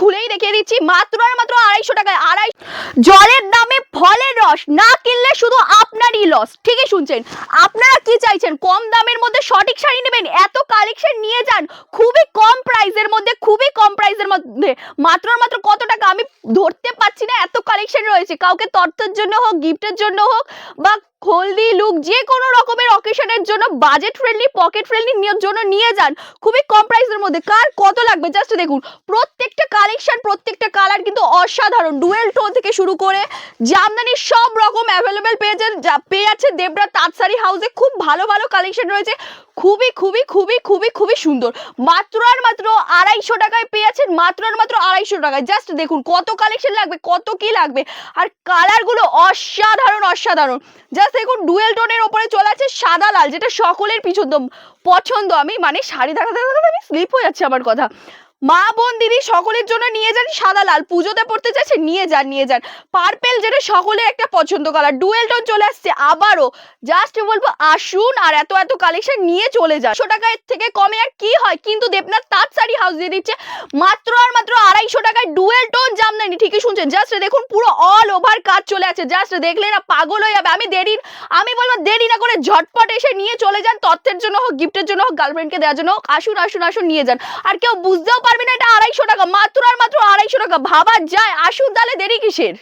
খুলেই দেখিয়ে দিচ্ছি মাত্র আর মাত্র 250 টাকায়। জলের দামে ফলের রস না কিনলে শুধু আপনারই লস। ঠিকই শুনছেন, আপনারা কি চাইছেন? কম দামের মধ্যে সঠিক শাড়ি নেবেন, এত কালেকশন নিয়ে যান খুবই কম প্রাইসের মধ্যে, খুবই কম প্রাইসের মধ্যে। মাত্র আর মাত্র কত টাকা আমি ধরতে পারছি না, এত কালেকশন রয়েছে। কাউকে তত্ত্বের জন্য হোক, গিফটের জন্য হোক, বা হলদি লুক, যে কোনো রকমের অকেশনের জন্য বাজেট ফ্রেন্ডলি, পকেট ফ্রেন্ডলি জন্য নিয়ে যান খুবই কম প্রাইসের মধ্যে। কার কত লাগবে জাস্ট দেখুন, প্রত্যেকটা কালেকশন, প্রত্যেকটা কালার কিন্তু অসাধারণ। ডুয়েল টোন থেকে শুরু করে জামদানির সব রকম অ্যাভেলেবেল পেয়ে যাচ্ছে দেবরা তাঁত শাড়ি হাউসে। খুব ভালো ভালো কালেকশন রয়েছে, খুবই খুবই খুবই খুবই খুবই সুন্দর। মাত্র আর মাত্র 250 টাকায় পেয়ে যাচ্ছেন, মাত্র আর মাত্র 250 টাকায়। জাস্ট দেখুন কত কালেকশন লাগবে, কত কি লাগবে, আর কালারগুলো অসাধারণ অসাধারণ। জাস্ট দেখুন ডুয়েল টোনের ওপরে চলে আছে সাদা লাল, যেটা সকলের পছন্দ। আমি মানে শাড়ি দেখাতে দেখাতে আমি স্লিপ হয়ে যাচ্ছে আমার কথা। মা বোন দিদি সকলের জন্য নিয়ে যান সাদা লাল, পুজোতে পড়তে চাইছে নিয়ে যান নিয়ে যান। পার্পেল, যেটা সকলের একটা পছন্দ কালার। ডুয়েল টোন চলে আসছে আবারও। জাস্ট বলবো আসুন আর এত এত কালেকশন নিয়ে চলে যান। 100 টাকার থেকে কমে আর কি হয়, কিন্তু দেবনাথ তাঁত শাড়ি হাউস দিয়ে দিচ্ছে মাত্র আর মাত্র 250 টাকায় ডুয়েল টোন জামদানি। ঠিকই শুনছেন, জাস্ট দেখুন পুরো অল ওভার কাজ চলে আছে। জাস্ট দেখলে না পাগল হয়ে যাবে। আমি বলবো দেরি না করে ঝটপট এসে নিয়ে চলে যান, তত্ত্বের জন্য হোক, গিফটের জন্য হোক, গার্লফ্রেন্ডকে দেওয়ার জন্য হোক। আসুন আসুন আসুন নিয়ে যান। আর কেউ বুঝতেও পারবে না এটা 250 টাকা, মাত্র আর মাত্র 250 টাকা। ভাবা যায়? আসুন তাহলে, দেরি কিসের?